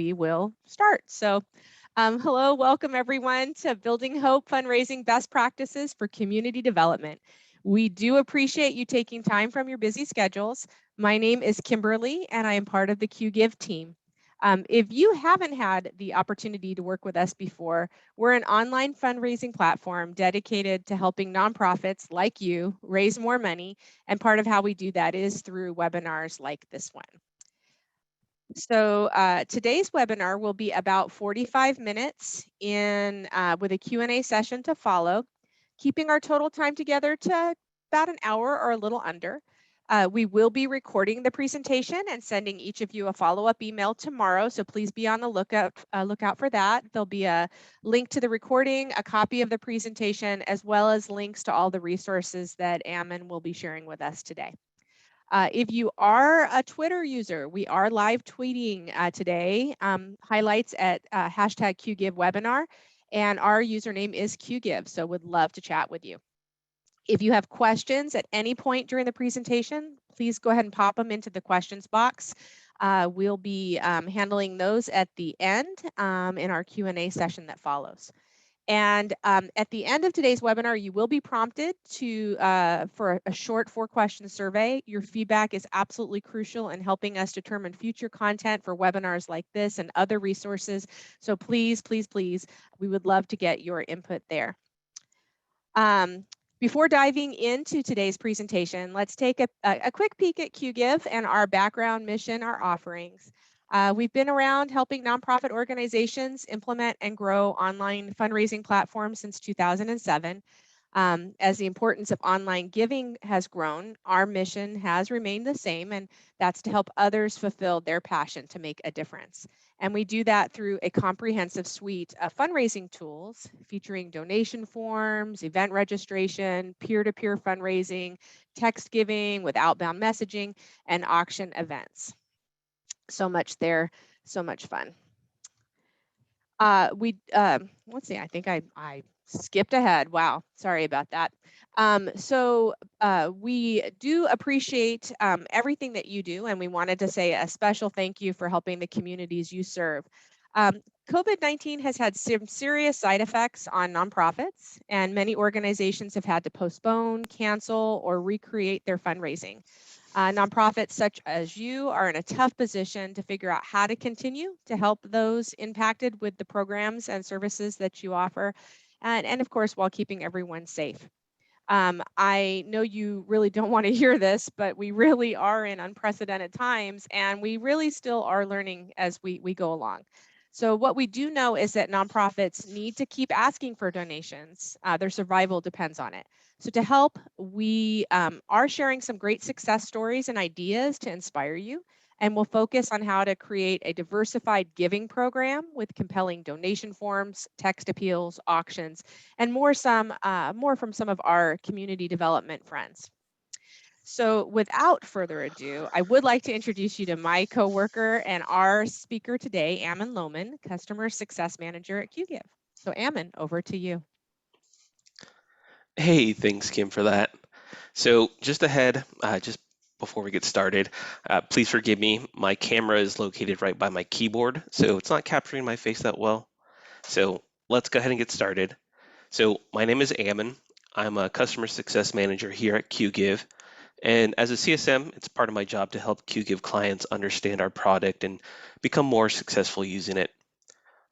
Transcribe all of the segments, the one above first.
we will start. Hello, welcome everyone to Building Hope Fundraising Best Practices for Community Development. We do appreciate you taking time from your busy schedules. My name is Kimberly and I am part of the QGIve team. If you haven't had the opportunity to work with us before, we're an online fundraising platform dedicated to helping nonprofits like you raise more money. And part of how we do that is through webinars like this one. Today's webinar will be about 45 minutes with a Q&A session to follow, keeping our total time together to about an hour or a little under. We will be recording the presentation and sending each of you a follow-up email tomorrow, so please be on the lookout for that. There'll be a link to the recording, a copy of the presentation, as well as links to all the resources that Ammon will be sharing with us today. If you are a Twitter user, we are live tweeting today, highlights at hashtag QGiveWebinar, and our username is QGive, so would love to chat with you. If you have questions at any point during the presentation, please go ahead and pop them into the questions box. We'll be handling those at the end in our Q&A session that follows. And at the end of today's webinar, you will be prompted for a short 4-question survey. Your feedback is absolutely crucial in helping us determine future content for webinars like this and other resources. So please, please, please, we would love to get your input there. Before diving into today's presentation, let's take a quick peek at QGive and our background, mission, our offerings. We've been around helping nonprofit organizations implement and grow online fundraising platforms since 2007. As the importance of online giving has grown, our mission has remained the same, and that's to help others fulfill their passion to make a difference. And we do that through a comprehensive suite of fundraising tools featuring donation forms, event registration, peer-to-peer fundraising, text giving with outbound messaging, and auction events. So much there, so much fun. Let's see, I think I skipped ahead. Wow, sorry about that. We do appreciate everything that you do, and we wanted to say a special thank you for helping the communities you serve. COVID-19 has had some serious side effects on nonprofits, and many organizations have had to postpone, cancel, or recreate their fundraising. Nonprofits such as you are in a tough position to figure out how to continue to help those impacted with the programs and services that you offer, and of course, while keeping everyone safe. I know you really don't want to hear this, but we really are in unprecedented times, and we really still are learning as we go along. So what we do know is that nonprofits need to keep asking for donations. Their survival depends on it. So to help, we are sharing some great success stories and ideas to inspire you, and we'll focus on how to create a diversified giving program with compelling donation forms, text appeals, auctions, and more from some of our community development friends. So without further ado, I would like to introduce you to my coworker and our speaker today, Ammon Lohman, Customer Success Manager at QGive. So Ammon, over to you. Hey, thanks, Kim, for that. So just ahead, just before we get started, please forgive me. My camera is located right by my keyboard, so it's not capturing my face that well. So let's go ahead and get started. So my name is Ammon. I'm a Customer Success Manager here at QGive. And as a CSM, it's part of my job to help QGive clients understand our product and become more successful using it.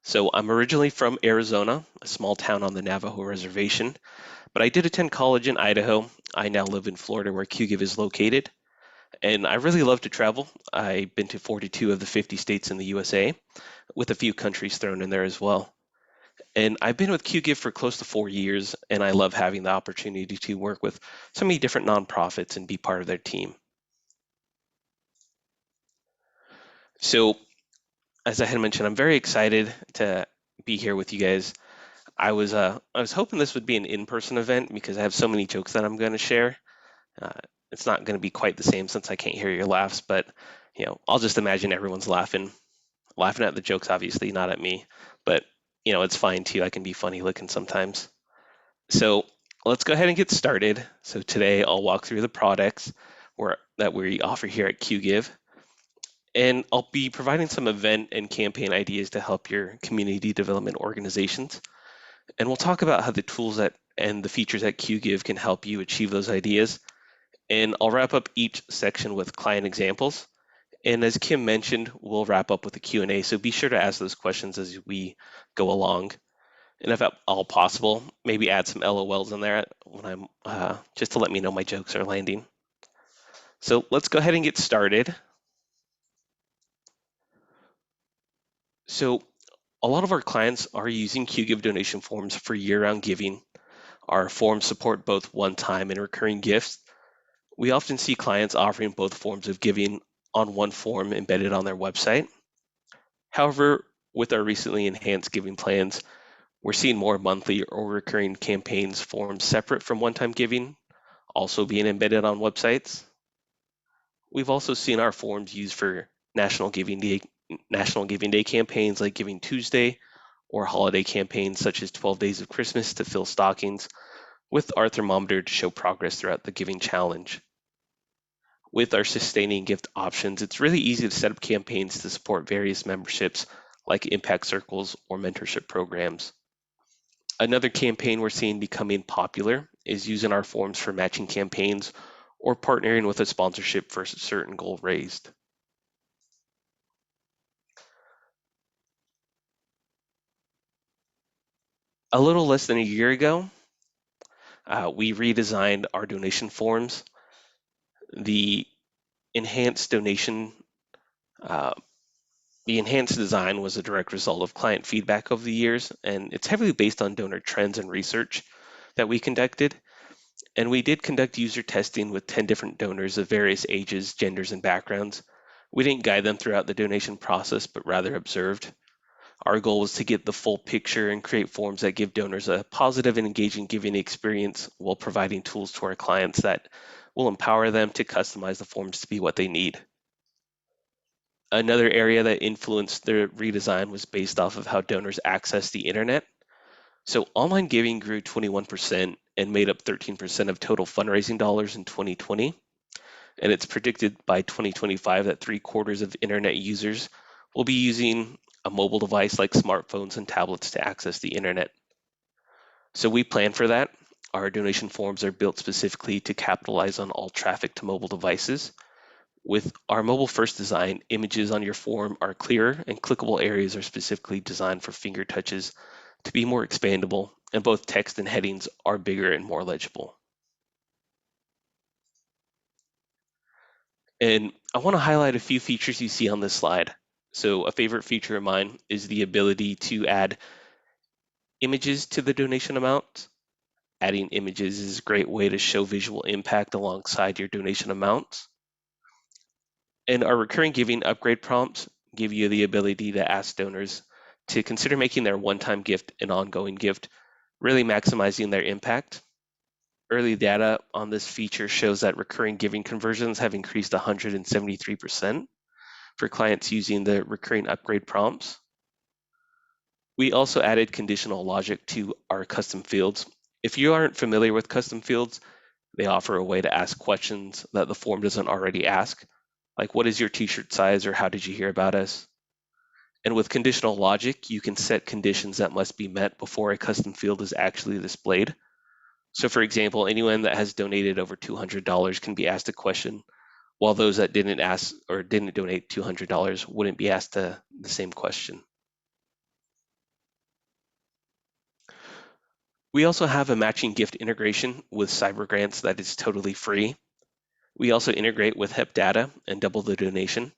So I'm originally from Arizona, a small town on the Navajo Reservation, but I did attend college in Idaho. I now live in Florida where QGive is located. And I really love to travel. I've been to 42 of the 50 states in the USA, with a few countries thrown in there as well. And I've been with QGive for close to 4 years, and I love having the opportunity to work with so many different nonprofits and be part of their team. So, as I had mentioned, I'm very excited to be here with you guys. I was hoping this would be an in-person event because I have so many jokes that I'm going to share. It's not going to be quite the same since I can't hear your laughs, but I'll just imagine everyone's laughing at the jokes, obviously, not at me. But it's fine too. I can be funny looking sometimes. So let's go ahead and get started. So today I'll walk through the products that we offer here at QGive. And I'll be providing some event and campaign ideas to help your community development organizations. And we'll talk about how the tools that and the features at QGIve can help you achieve those ideas. And I'll wrap up each section with client examples. And as Kim mentioned, we'll wrap up with a Q&A, so be sure to ask those questions as we go along. And if at all possible, maybe add some LOLs in there when I'm just to let me know my jokes are landing. So let's go ahead and get started. So a lot of our clients are using QGIve donation forms for year-round giving. Our forms support both one-time and recurring gifts. We often see clients offering both forms of giving on one form embedded on their website. However, with our recently enhanced giving plans, we're seeing more monthly or recurring campaigns forms separate from one-time giving, also being embedded on websites. We've also seen our forms used for National Giving Day campaigns like Giving Tuesday, or holiday campaigns such as 12 Days of Christmas to fill stockings, with our thermometer to show progress throughout the giving challenge. With our sustaining gift options, it's really easy to set up campaigns to support various memberships like impact circles or mentorship programs. Another campaign we're seeing becoming popular is using our forms for matching campaigns or partnering with a sponsorship for a certain goal raised. A little less than a year ago, we redesigned our donation forms. The enhanced donation, uh, the enhanced design was a direct result of client feedback over the years, and it's heavily based on donor trends and research that we conducted. And we did conduct user testing with 10 different donors of various ages, genders, and backgrounds. We didn't guide them throughout the donation process, but rather observed. Our goal was to get the full picture and create forms that give donors a positive and engaging giving experience while providing tools to our clients that will empower them to customize the forms to be what they need. Another area that influenced the redesign was based off of how donors access the internet. So online giving grew 21% and made up 13% of total fundraising dollars in 2020. And it's predicted by 2025 that 3/4 of internet users will be using a mobile device like smartphones and tablets to access the internet. So we plan for that. Our donation forms are built specifically to capitalize on all traffic to mobile devices. With our mobile first design, images on your form are clearer and clickable areas are specifically designed for finger touches to be more expandable, and both text and headings are bigger and more legible. And I want to highlight a few features you see on this slide. So a favorite feature of mine is the ability to add images to the donation amount. Adding images is a great way to show visual impact alongside your donation amounts. And our recurring giving upgrade prompts give you the ability to ask donors to consider making their one-time gift an ongoing gift, really maximizing their impact. Early data on this feature shows that recurring giving conversions have increased 173% for clients using the recurring upgrade prompts. We also added conditional logic to our custom fields. If you aren't familiar with custom fields, they offer a way to ask questions that the form doesn't already ask, like what is your t-shirt size or how did you hear about us? And with conditional logic, you can set conditions that must be met before a custom field is actually displayed. So for example, anyone that has donated over $200 can be asked a question, while those that didn't ask or didn't donate $200 wouldn't be asked the same question. We also have a matching gift integration with cyber grants that is totally free. We also integrate with HEP data and double the donation.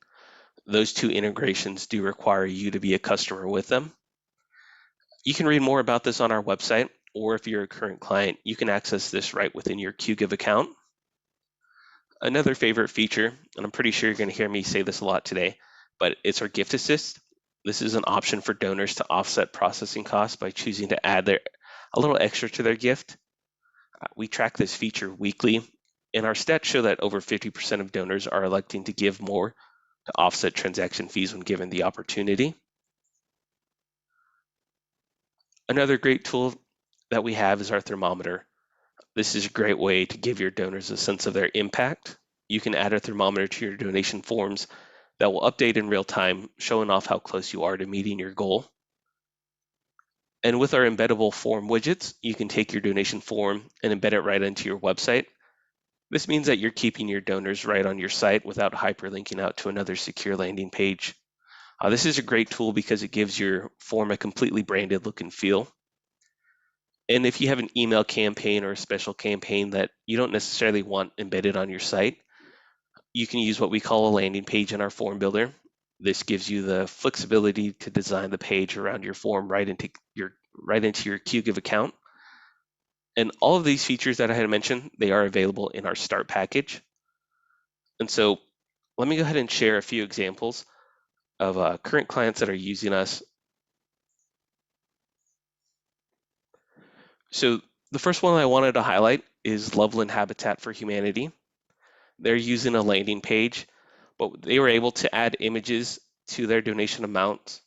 Those two integrations do require you to be a customer with them. You can read more about this on our website, or if you're a current client, you can access this right within your QGIve account. Another favorite feature, and I'm pretty sure you're going to hear me say this a lot today, but it's our gift assist. This is an option for donors to offset processing costs by choosing to add a little extra to their gift. We track this feature weekly, and our stats show that over 50% of donors are electing to give more to offset transaction fees when given the opportunity. Another great tool that we have is our thermometer. This is a great way to give your donors a sense of their impact. You can add a thermometer to your donation forms that will update in real time, showing off how close you are to meeting your goal. And with our embeddable form widgets, you can take your donation form and embed it right into your website. This means that you're keeping your donors right on your site without hyperlinking out to another secure landing page. This is a great tool because it gives your form a completely branded look and feel. And if you have an email campaign or a special campaign that you don't necessarily want embedded on your site, you can use what we call a landing page in our form builder. This gives you the flexibility to design the page around your form right into your QGIV account. And all of these features that I had mentioned, they are available in our start package. And so let me go ahead and share a few examples of current clients that are using us. So the first one I wanted to highlight is Loveland Habitat for Humanity. They're using a landing page, but they were able to add images to their donation amount,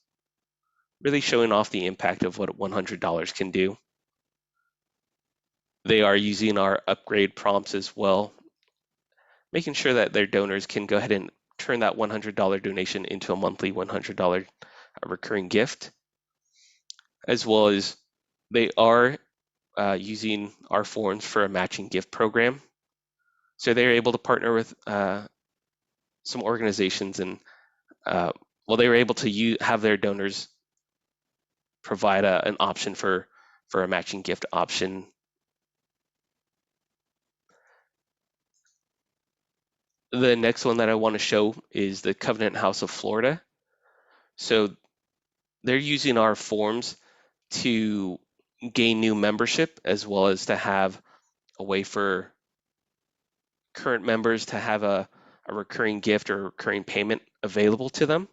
really showing off the impact of what $100 can do. They are using our upgrade prompts as well, making sure that their donors can go ahead and turn that $100 donation into a monthly $100 recurring gift, as well as they are using our forms for a matching gift program. So they're able to partner with some organizations and they were able to have their donors provide an option for a matching gift option. The next one that I want to show is the Covenant House of Florida. So they're using our forms to gain new membership, as well as to have a way for current members to have a recurring gift or recurring payment available to them,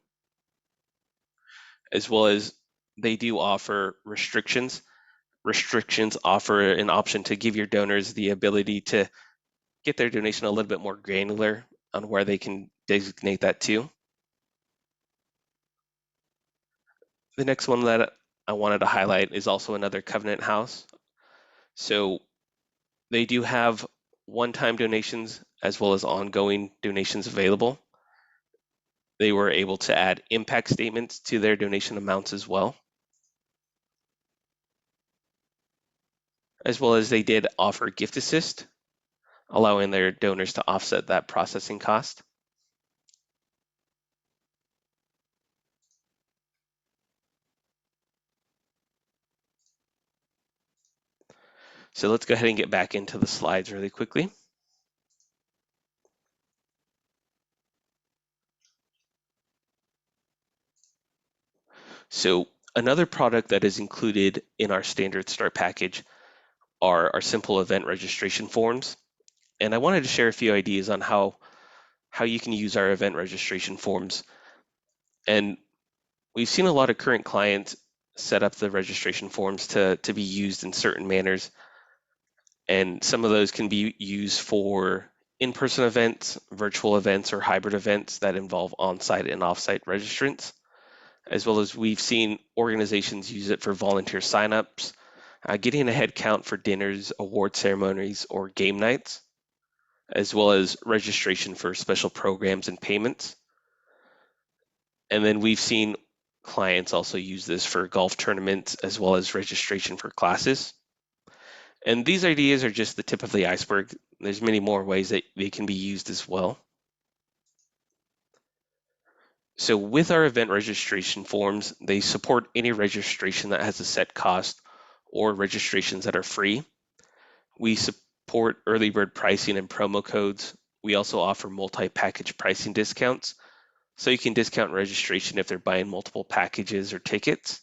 as well as they do offer restrictions. Restrictions offer an option to give your donors the ability to get their donation a little bit more granular on where they can designate that to. The next one that I wanted to highlight is also another Covenant House. So they do have one-time donations as well as ongoing donations available. They were able to add impact statements to their donation amounts as well. As well as they did offer gift assist, allowing their donors to offset that processing cost. So let's go ahead and get back into the slides really quickly. So another product that is included in our standard start package are our simple event registration forms. And I wanted to share a few ideas on how you can use our event registration forms. And we've seen a lot of current clients set up the registration forms to be used in certain manners. And some of those can be used for in-person events, virtual events, or hybrid events that involve on-site and off-site registrants, as well as we've seen organizations use it for volunteer signups, getting a head count for dinners, award ceremonies, or game nights, as well as registration for special programs and payments. And then we've seen clients also use this for golf tournaments as well as registration for classes. And these ideas are just the tip of the iceberg. There's many more ways that they can be used as well. So with our event registration forms, they support any registration that has a set cost or registrations that are free. We support early bird pricing and promo codes. We also offer multi-package pricing discounts, so you can discount registration if they're buying multiple packages or tickets.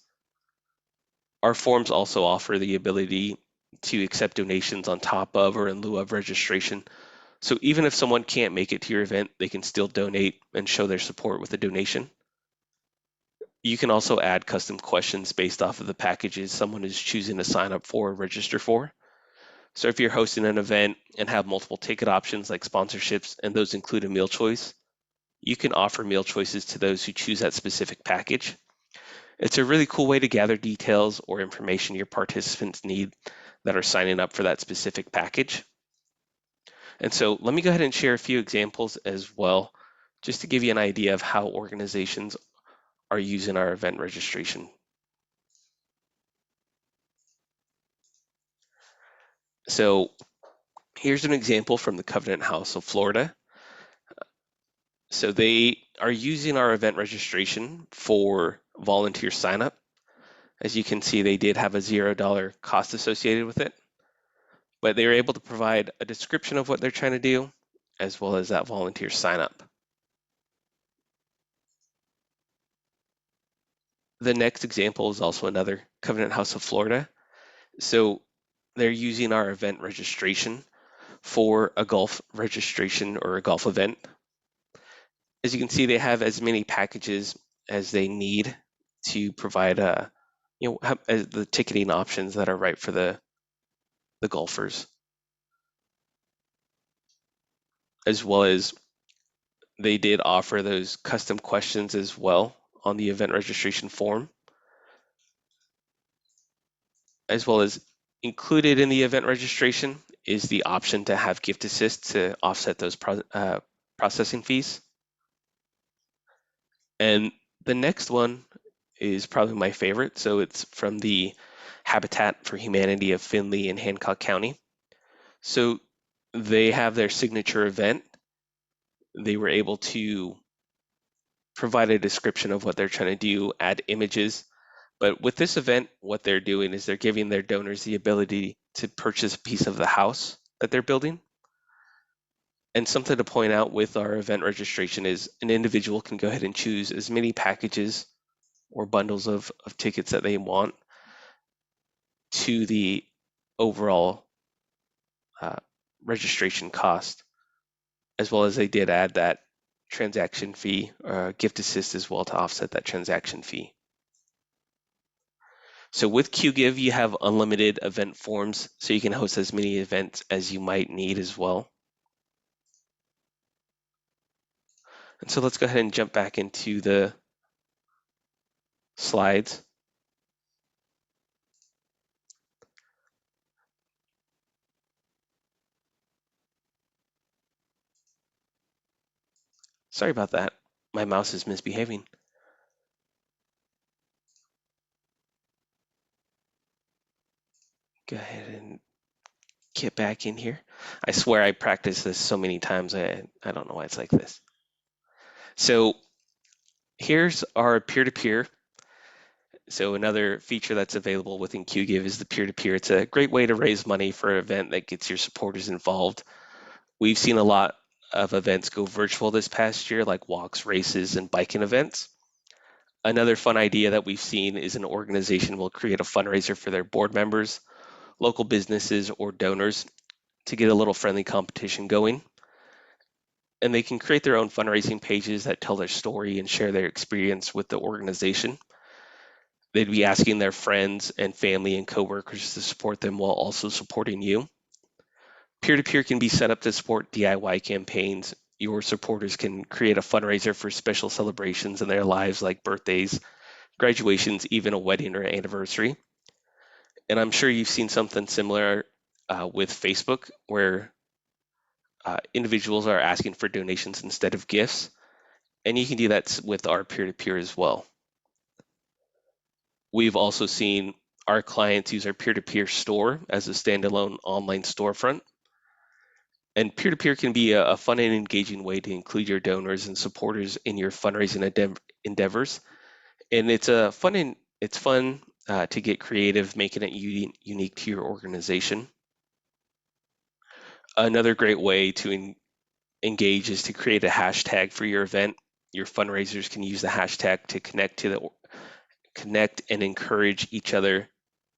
Our forms also offer the ability to accept donations on top of or in lieu of registration. So even if someone can't make it to your event, they can still donate and show their support with a donation. You can also add custom questions based off of the packages someone is choosing to sign up for or register for. So if you're hosting an event and have multiple ticket options like sponsorships, and those include a meal choice, you can offer meal choices to those who choose that specific package. It's a really cool way to gather details or information your participants need that are signing up for that specific package. And so let me go ahead and share a few examples as well just to give you an idea of how organizations are using our event registration. So here's an example from the Covenant House of Florida. So they are using our event registration for volunteer sign up. As you can see, they did have a $0 cost associated with it, but they were able to provide a description of what they're trying to do, as well as that volunteer sign up. The next example is also another Covenant House of Florida. So they're using our event registration for a golf registration or a golf event. As you can see, they have as many packages as they need to provide the ticketing options that are right for the golfers, as well as they did offer those custom questions as well on the event registration form, as well as included in the event registration is the option to have gift assist to offset those processing fees. And the next one is probably my favorite. So it's from the Habitat for Humanity of Findlay and Hancock County. So they have their signature event. They were able to provide a description of what they're trying to do, add images. But with this event, what they're doing is they're giving their donors the ability to purchase a piece of the house that they're building. And something to point out with our event registration is an individual can go ahead and choose as many packages or bundles of tickets that they want to the overall uh, registration cost, as well as they did add that transaction fee, gift assist as well to offset that transaction fee. So with QGive, you have unlimited event forms, so you can host as many events as you might need as well. And so let's go ahead and jump back into the slides. Sorry about that. My mouse is misbehaving. Go ahead and get back in here. I swear I practiced this so many times, I don't know why it's like this. So here's our peer-to-peer. So another feature that's available within QGive is the peer-to-peer. It's a great way to raise money for an event that gets your supporters involved. We've seen a lot of events go virtual this past year, like walks, races, and biking events. Another fun idea that we've seen is an organization will create a fundraiser for their board members, local businesses, or donors to get a little friendly competition going. And they can create their own fundraising pages that tell their story and share their experience with the organization. They'd be asking their friends and family and coworkers to support them while also supporting you. Peer-to-peer can be set up to support DIY campaigns. Your supporters can create a fundraiser for special celebrations in their lives, like birthdays, graduations, even a wedding or anniversary. And I'm sure you've seen something similar with Facebook, where individuals are asking for donations instead of gifts. And you can do that with our peer-to-peer as well. We've also seen our clients use our peer-to-peer store as a standalone online storefront. And peer-to-peer can be a fun and engaging way to include your donors and supporters in your fundraising endeavors. And it's fun to get creative, making it unique to your organization. Another great way to engage is to create a hashtag for your event. Your fundraisers can use the hashtag to connect and encourage each other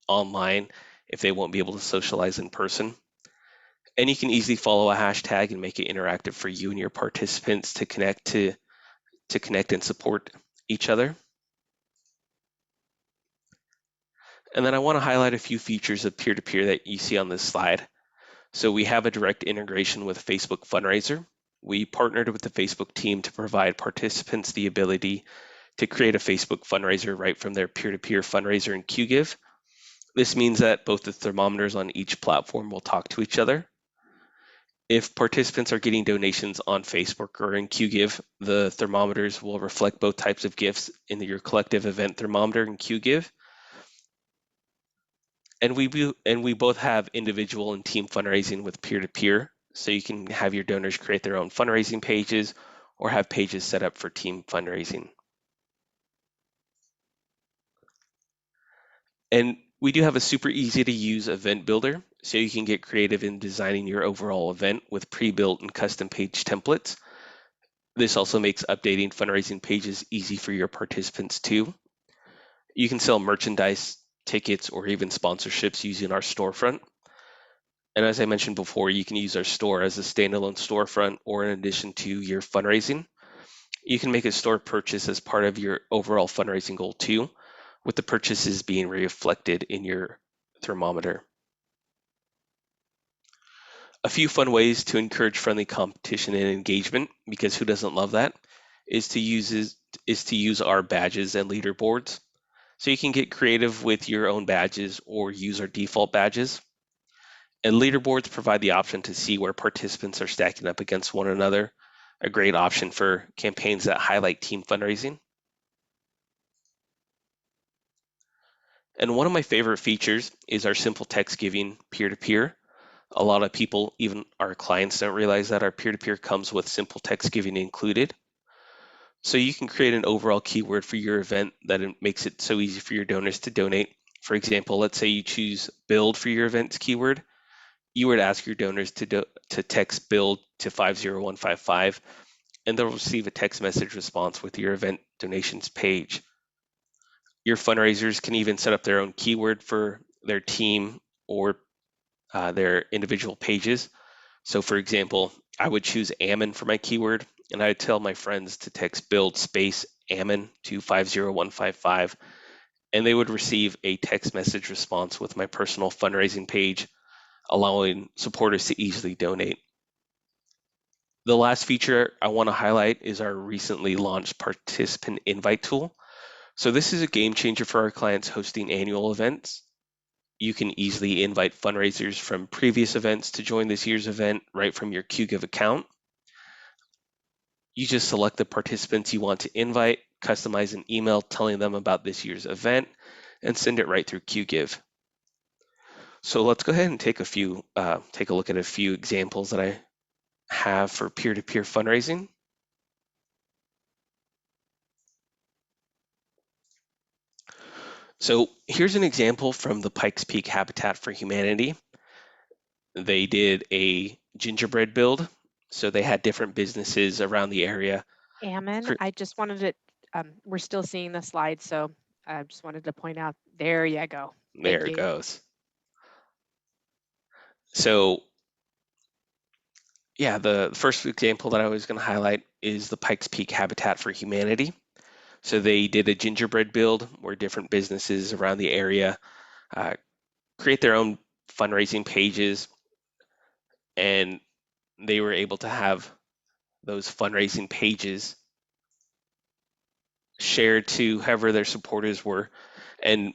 online if they won't be able to socialize in person. And you can easily follow a hashtag and make it interactive for you and your participants to connect and support each other. And then I want to highlight a few features of peer-to-peer that you see on this slide. So we have a direct integration with Facebook Fundraiser. We partnered with the Facebook team to provide participants the ability to create a Facebook fundraiser right from their peer-to-peer fundraiser in QGive. This means that both the thermometers on each platform will talk to each other. If participants are getting donations on Facebook or in QGive, the thermometers will reflect both types of gifts in your collective event thermometer in QGive. And we both have individual and team fundraising with peer-to-peer, so you can have your donors create their own fundraising pages or have pages set up for team fundraising. And we do have a super easy to use event builder, so you can get creative in designing your overall event with pre-built and custom page templates. This also makes updating fundraising pages easy for your participants too. You can sell merchandise, tickets, or even sponsorships using our storefront. And as I mentioned before, you can use our store as a standalone storefront or in addition to your fundraising. You can make a store purchase as part of your overall fundraising goal too, with the purchases being reflected in your thermometer. A few fun ways to encourage friendly competition and engagement, because who doesn't love that, is to use our badges and leaderboards. So you can get creative with your own badges or use our default badges. And leaderboards provide the option to see where participants are stacking up against one another, a great option for campaigns that highlight team fundraising. And one of my favorite features is our simple text giving peer-to-peer. A lot of people, even our clients, don't realize that our peer-to-peer comes with simple text giving included. So you can create an overall keyword for your event that makes it so easy for your donors to donate. For example, let's say you choose build for your event's keyword. You would ask your donors to text build to 50155, and they'll receive a text message response with your event donations page. Your fundraisers can even set up their own keyword for their team or their individual pages. So, for example, I would choose Ammon for my keyword, and I'd tell my friends to text build space Ammon to 50155, and they would receive a text message response with my personal fundraising page, allowing supporters to easily donate. The last feature I want to highlight is our recently launched participant invite tool. So this is a game changer for our clients hosting annual events. You can easily invite fundraisers from previous events to join this year's event right from your QGIve account. You just select the participants you want to invite, customize an email telling them about this year's event, and send it right through QGIve. So let's go ahead and take a look at a few examples that I have for peer-to-peer fundraising. So here's an example from the Pikes Peak Habitat for Humanity. They did a gingerbread build. So they had different businesses around the area. Ammon, I just wanted to, we're still seeing the slide, so I just wanted to point out, there you go. There Thank it you. goes. So yeah, the first example that I was going to highlight is the Pikes Peak Habitat for Humanity. So they did a gingerbread build where different businesses around the area uh, create their own fundraising pages, and they were able to have those fundraising pages shared to whoever their supporters were. And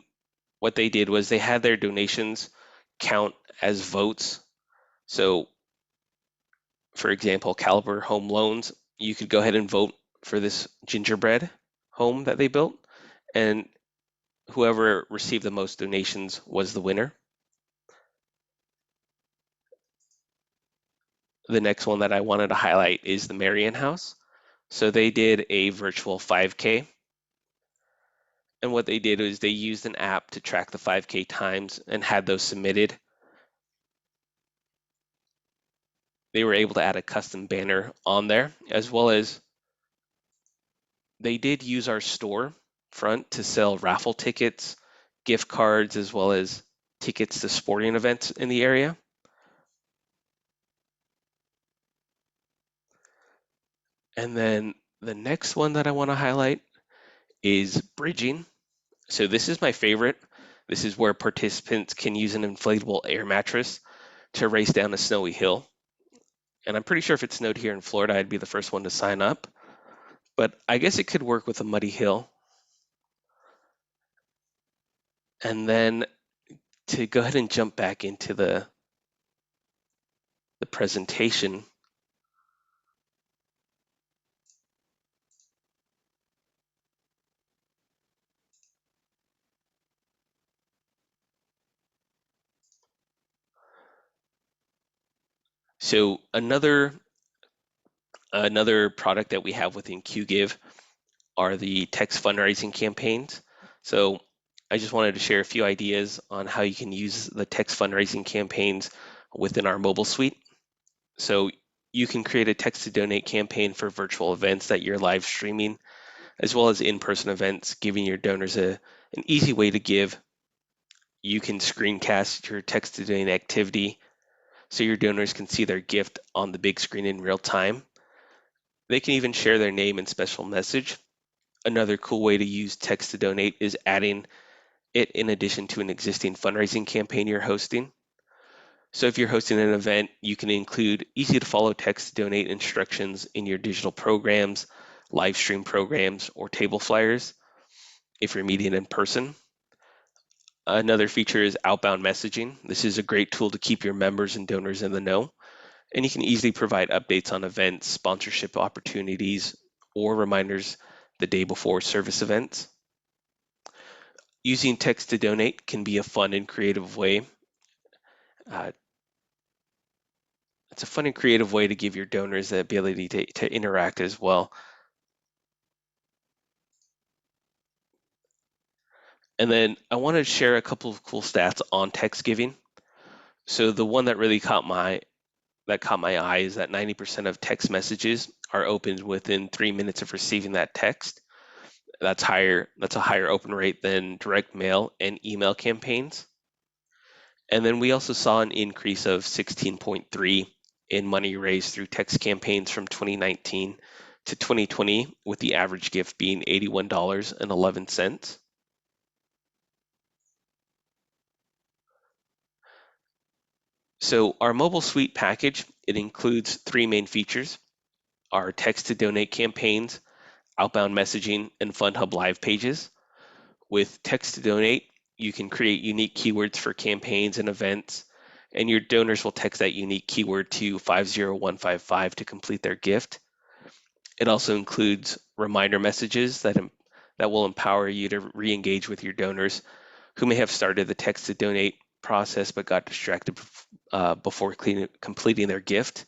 what they did was they had their donations count as votes. So, for example, Caliber Home Loans, you could go ahead and vote for this gingerbread home that they built, and whoever received the most donations was the winner. The next one that I wanted to highlight is the Marion House. So they did a virtual 5K. And what they did is they used an app to track the 5K times and had those submitted. They were able to add a custom banner on there, as well as they did use our store front to sell raffle tickets, gift cards, as well as tickets to sporting events in the area. And then the next one that I want to highlight is bridging. So this is my favorite. This is where participants can use an inflatable air mattress to race down a snowy hill. And I'm pretty sure if it snowed here in Florida, I'd be the first one to sign up. But I guess it could work with a muddy hill. And then to go ahead and jump back into the the presentation. So another product that we have within QGive are the text fundraising campaigns. So I just wanted to share a few ideas on how you can use the text fundraising campaigns within our mobile suite. So you can create a text to donate campaign for virtual events that you're live streaming, as well as in-person events, giving your donors an easy way to give. You can screencast your text to donate activity so your donors can see their gift on the big screen in real time. They can even share their name and special message. Another cool way to use text to donate is adding it in addition to an existing fundraising campaign you're hosting. So if you're hosting an event, you can include easy to follow text to donate instructions in your digital programs, live stream programs, or table flyers if you're meeting in person. Another feature is outbound messaging. This is a great tool to keep your members and donors in the know, and you can easily provide updates on events, sponsorship opportunities, or reminders the day before service events. Using text to donate can be a fun and creative way. Uh, it's a fun and creative way to give your donors the ability to interact as well. And then I want to share a couple of cool stats on text giving. So the one that really caught my eye is that 90% of text messages are opened within 3 minutes of receiving that text. That's a higher open rate than direct mail and email campaigns. And then we also saw an increase of 16.3 in money raised through text campaigns from 2019 to 2020, with the average gift being $81.11. So our mobile suite package, it includes three main features: our text to donate campaigns, outbound messaging, and FundHub live pages. With text to donate, you can create unique keywords for campaigns and events, and your donors will text that unique keyword to 50155 to complete their gift. It also includes reminder messages that will empower you to re-engage with your donors who may have started the text to donate process but got distracted before completing their gift.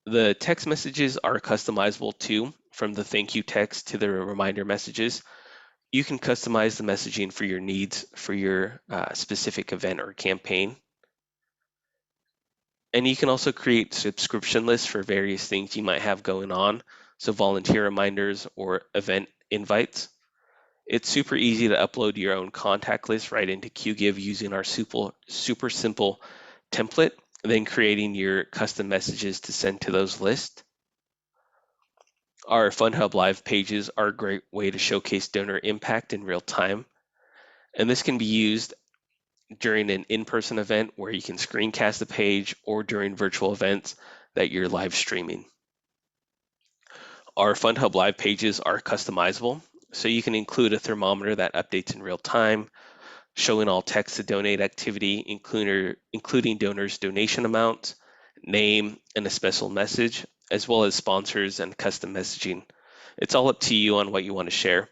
The text messages are customizable too, from the thank you text to the reminder messages. You can customize the messaging for your needs for your specific event or campaign. And you can also create subscription lists for various things you might have going on, so volunteer reminders or event invites. It's super easy to upload your own contact list right into QGive using our super simple template, then creating your custom messages to send to those lists. Our FundHub Live pages are a great way to showcase donor impact in real time, and this can be used during an in-person event where you can screencast the page or during virtual events that you're live streaming. Our FundHub Live pages are customizable, so you can include a thermometer that updates in real time, showing all text to donate activity, including donors' donation amounts, name, and a special message, as well as sponsors and custom messaging. It's all up to you on what you want to share.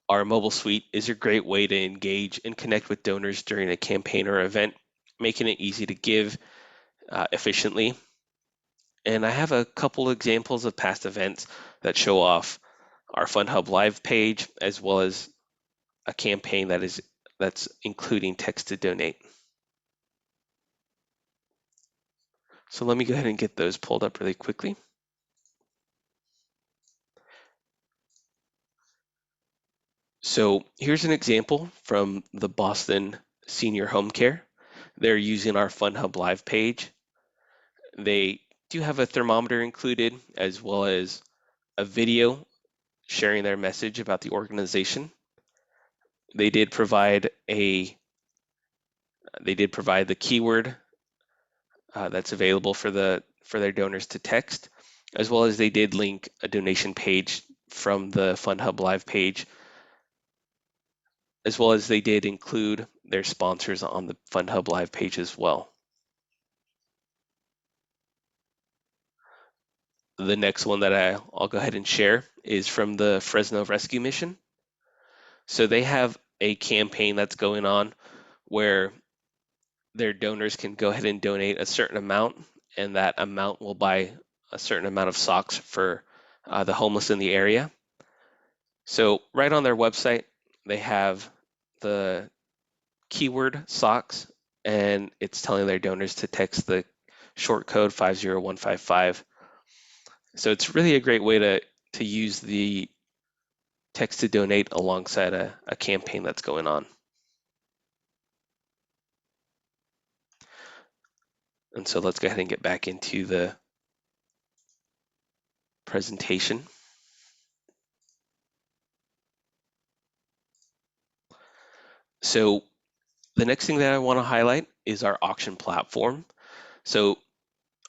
Our mobile suite is a great way to engage and connect with donors during a campaign or event, making it easy to give efficiently. And I have a couple examples of past events that show off our FundHub Live page, as well as a campaign that's including text to donate. So let me go ahead and get those pulled up really quickly. So here's an example from the Boston Senior Home Care. They're using our FundHub Live page. They do have a thermometer included, as well as a video sharing their message about the organization. They did provide the keyword that's available for their donors to text, as well as they did link a donation page from the FundHub Live page, as well as they did include their sponsors on the FundHub Live page as well. The next one that I'll go ahead and share is from the Fresno Rescue Mission. So they have a campaign that's going on where their donors can go ahead and donate a certain amount, and that amount will buy a certain amount of socks for the homeless in the area. So right on their website, they have the keyword socks, and it's telling their donors to text the short code 50155. So it's really a great way to use the text to donate alongside a campaign that's going on. And so let's go ahead and get back into the presentation. So the next thing that I want to highlight is our auction platform. So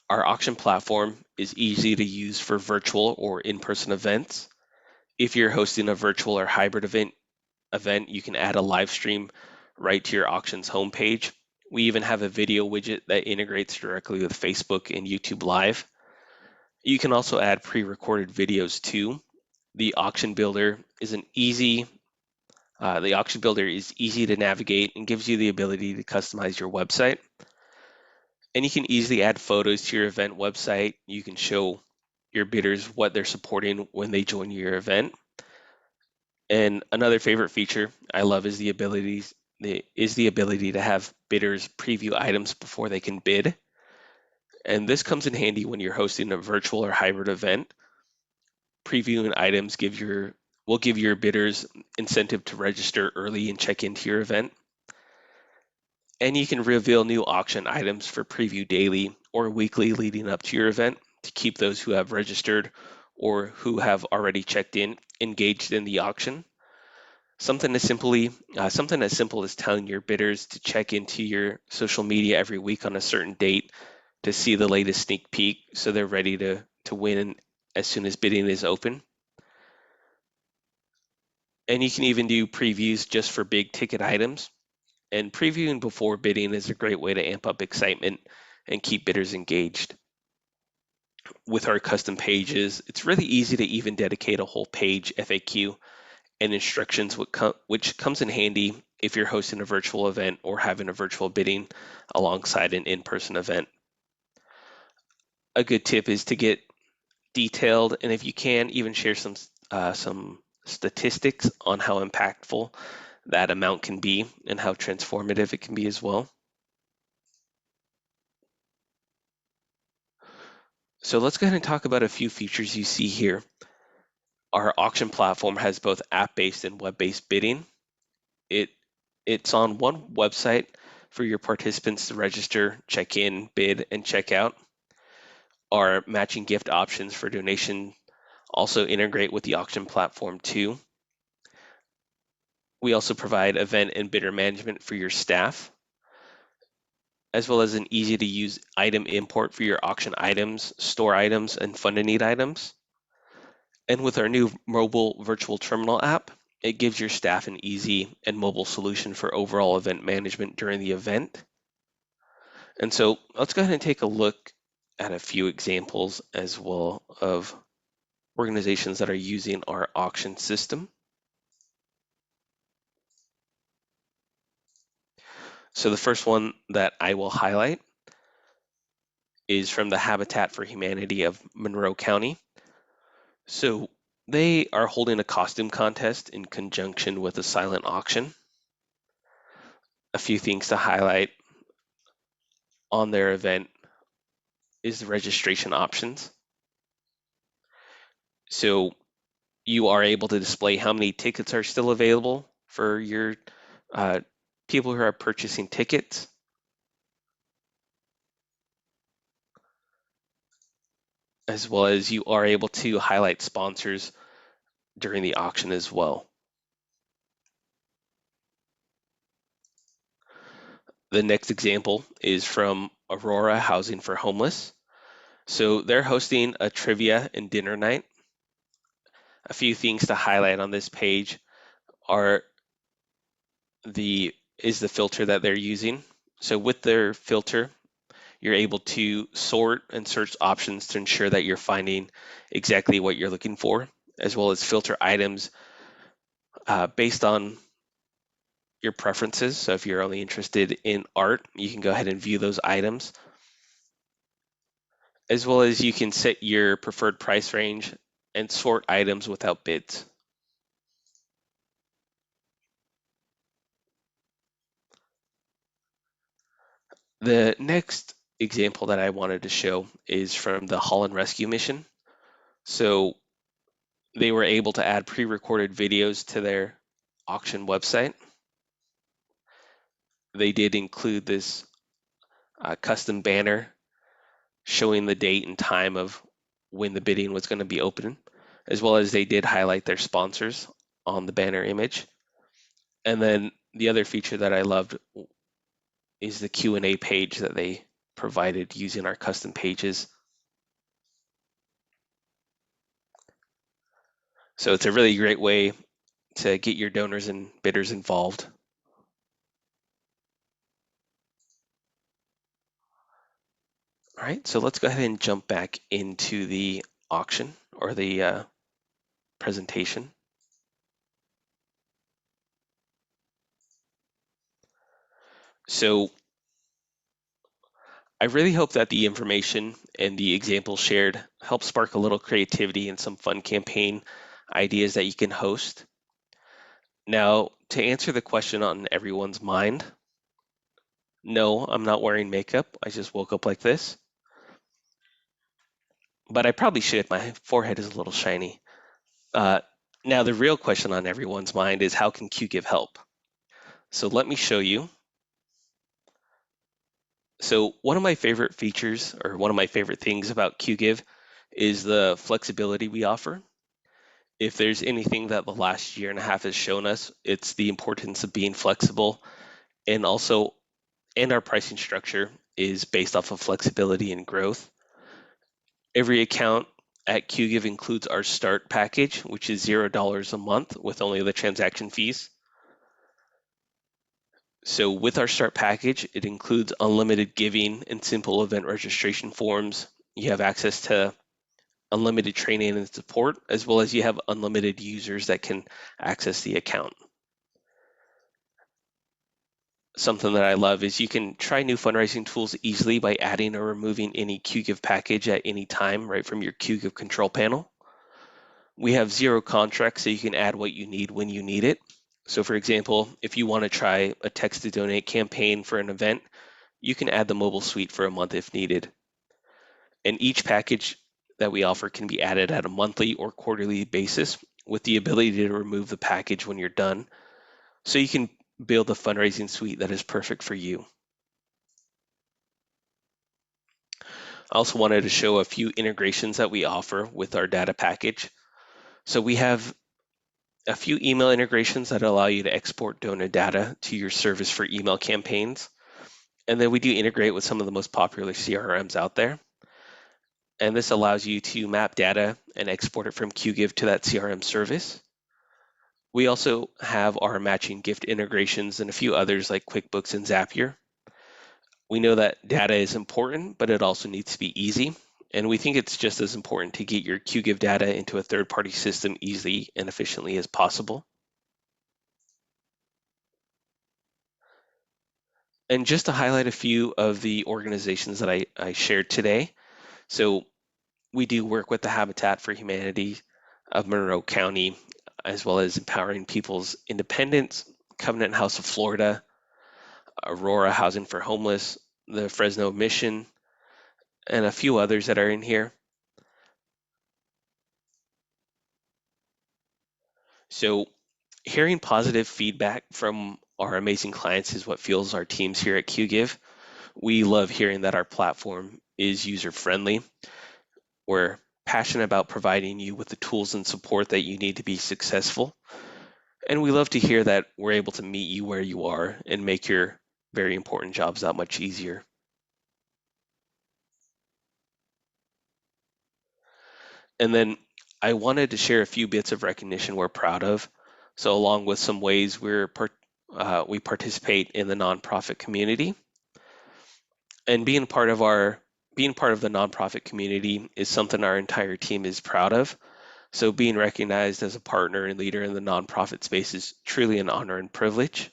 our auction platform is easy to use for virtual or in-person events. If you're hosting a virtual or hybrid event, you can add a live stream right to your auction's homepage. We even have a video widget that integrates directly with Facebook and YouTube Live. You can also add pre-recorded videos too. The auction builder is easy to navigate and gives you the ability to customize your website. And you can easily add photos to your event website. You can show your bidders what they're supporting when they join your event. And another favorite feature I love is the ability to have bidders preview items before they can bid. And this comes in handy when you're hosting a virtual or hybrid event. Previewing items will give your bidders incentive to register early and check into your event. And you can reveal new auction items for preview daily or weekly leading up to your event to keep those who have registered or who have already checked in engaged in the auction. Something as simple as telling your bidders to check into your social media every week on a certain date to see the latest sneak peek so they're ready to win as soon as bidding is open. And you can even do previews just for big ticket items. And previewing before bidding is a great way to amp up excitement and keep bidders engaged. With our custom pages, it's really easy to even dedicate a whole page FAQ and instructions, which comes in handy if you're hosting a virtual event or having a virtual bidding alongside an in-person event. A good tip is to get detailed, and if you can, even share some statistics on how impactful that amount can be and how transformative it can be as well. So let's go ahead and talk about a few features you see here. Our auction platform has both app-based and web-based bidding. It's on one website for your participants to register, check in, bid, and check out. Our matching gift options for donation also integrate with the auction platform too. We also provide event and bidder management for your staff, as well as an easy to use item import for your auction items, store items, and fund a need items. And with our new mobile virtual terminal app, it gives your staff an easy and mobile solution for overall event management during the event. And so let's go ahead and take a look at a few examples as well of organizations that are using our auction system. So the first one that I will highlight is from the Habitat for Humanity of Monroe County. So they are holding a costume contest in conjunction with a silent auction. A few things to highlight on their event is the registration options. So you are able to display how many tickets are still available for your people who are purchasing tickets. As well as you are able to highlight sponsors during the auction as well. The next example is from Aurora Housing for Homeless. So they're hosting a trivia and dinner night. A few things to highlight on this page are the filter that they're using. So with their filter, You're able to sort and search options to ensure that you're finding exactly what you're looking for, as well as filter items based on your preferences. So if you're only interested in art, you can go ahead and view those items, as well as you can set your preferred price range and sort items without bids. The next example that I wanted to show is from the Holland Rescue Mission. So they were able to add pre-recorded videos to their auction website. They did include this custom banner showing the date and time of when the bidding was going to be open, as well as they did highlight their sponsors on the banner image. And then the other feature that I loved is the Q&A page that they provided using our custom pages. So it's a really great way to get your donors and bidders involved. All right, so let's go ahead and jump back into the auction or the presentation. So I really hope that the information and the examples shared help spark a little creativity and some fun campaign ideas that you can host. Now, to answer the question on everyone's mind, no, I'm not wearing makeup. I just woke up like this. But I probably should. My forehead is a little shiny. Uh, Now, the real question on everyone's mind is how can QGIve help? So let me show you. So one of my favorite features or one of my favorite things about QGIve is the flexibility we offer. If there's anything that the last year and a half has shown us, it's the importance of being flexible, and also, and our pricing structure is based off of flexibility and growth. Every account at QGIve includes our start package, which is $0 a month with only the transaction fees. So with our start package, it includes unlimited giving and simple event registration forms. You have access to unlimited training and support, as well as you have unlimited users that can access the account. Something that I love is you can try new fundraising tools easily by adding or removing any QGIve package at any time right from your QGIve control panel. We have zero contracts, so you can add what you need when you need it. So for example, if you want to try a text to donate campaign for an event, you can add the mobile suite for a month if needed. And each package that we offer can be added at a monthly or quarterly basis with the ability to remove the package when you're done. So you can build a fundraising suite that is perfect for you. I also wanted to show a few integrations that we offer with our data package. So we have a few email integrations that allow you to export donor data to your service for email campaigns. And then we do integrate with some of the most popular CRMs out there. And this allows you to map data and export it from QGIve to that CRM service. We also have our matching gift integrations and a few others like QuickBooks and Zapier. We know that data is important, but it also needs to be easy. And we think it's just as important to get your QGIve data into a third-party system easily and efficiently as possible. And just to highlight a few of the organizations that I shared today. So we do work with the Habitat for Humanity of Monroe County, as well as Empowering People's Independence, Covenant House of Florida, Aurora Housing for Homeless, the Fresno Mission, and a few others that are in here. So hearing positive feedback from our amazing clients is what fuels our teams here at QGIve. We love hearing that our platform is user-friendly. We're passionate about providing you with the tools and support that you need to be successful. And we love to hear that we're able to meet you where you are and make your very important jobs that much easier. And then I wanted to share a few bits of recognition we're proud of. So along with some ways we participate in the nonprofit community. And being part of the nonprofit community is something our entire team is proud of. So being recognized as a partner and leader in the nonprofit space is truly an honor and privilege.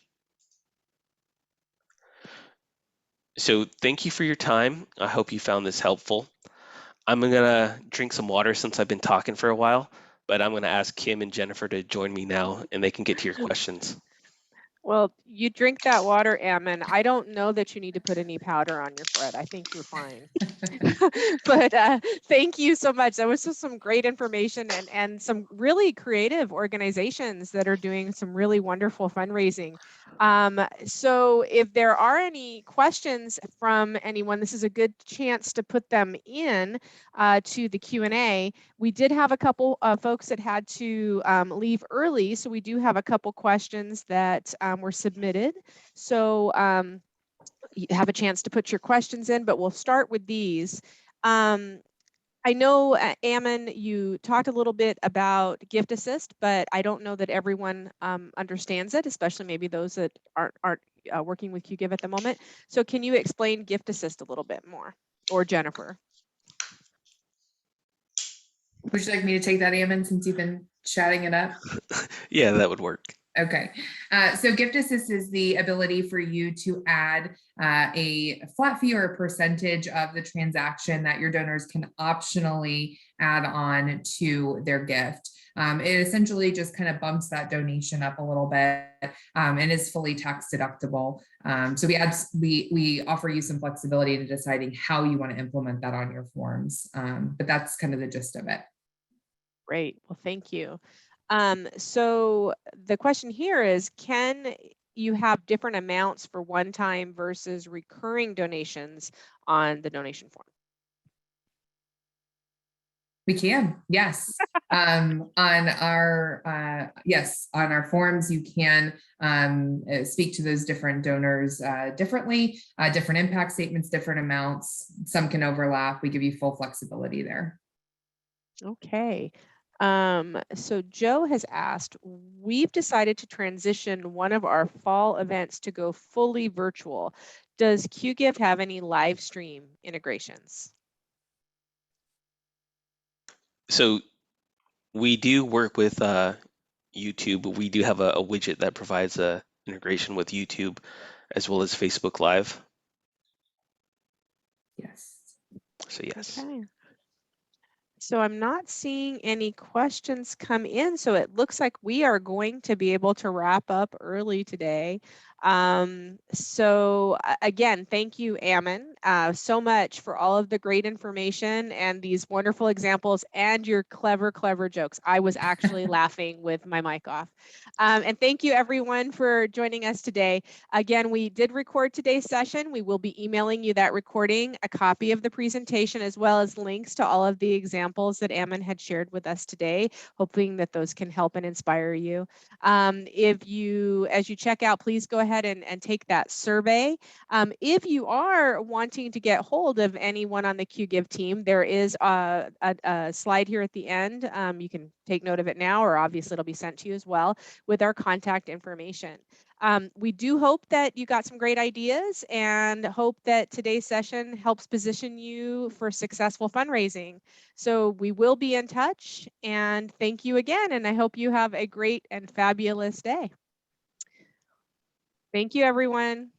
So thank you for your time. I hope you found this helpful. I'm gonna drink some water since I've been talking for a while, but I'm gonna ask Kim and Jennifer to join me now and they can get to your questions. Well, you drink that water, Ammon. I don't know that you need to put any powder on your forehead. I think you're fine. But thank you so much. That was just some great information and some really creative organizations that are doing some really wonderful fundraising. So if there are any questions from anyone, this is a good chance to put them in to the Q&A. We did have a couple of folks that had to leave early, so we do have a couple questions that were submitted. So you have a chance to put your questions in, but we'll start with these. I know, Ammon, you talked a little bit about Gift Assist, but I don't know that everyone understands it, especially maybe those that aren't working with QGIve at the moment. So can you explain Gift Assist a little bit more, or Jennifer? Would you like me to take that, Ammon, since you've been chatting it up? Yeah, that would work. Okay, so Gift Assist is the ability for you to add a flat fee or a percentage of the transaction that your donors can optionally add on to their gift. It essentially just kind of bumps that donation up a little bit and is fully tax deductible. So we offer you some flexibility in deciding how you want to implement that on your forms, but that's kind of the gist of it. Great. Well, thank you. So the question here is, can you have different amounts for one-time versus recurring donations on the donation form? We can, yes. On our forms, you can speak to those different donors differently, different impact statements, different amounts. Some can overlap. We give you full flexibility there. Okay. So Joe has asked, we've decided to transition one of our fall events to go fully virtual. Does QGIve have any live stream integrations? So we do work with YouTube, but we do have a widget that provides a integration with YouTube as well as Facebook Live. Yes. So yes. Okay. So I'm not seeing any questions come in. So it looks like we are going to be able to wrap up early today. So again, thank you, Ammon, so much for all of the great information and these wonderful examples and your clever, clever jokes. I was actually laughing with my mic off. And thank you everyone for joining us today. Again, we did record today's session. We will be emailing you that recording, a copy of the presentation, as well as links to all of the examples that Ammon had shared with us today, hoping that those can help and inspire you. As you check out, please go ahead and take that survey. If you are wanting to get hold of anyone on the QGIve team, there is a slide here at the end. You can take note of it now, or obviously it'll be sent to you as well with our contact information. We do hope that you got some great ideas and hope that today's session helps position you for successful fundraising. So we will be in touch, and thank you again, and I hope you have a great and fabulous day. Thank you, everyone.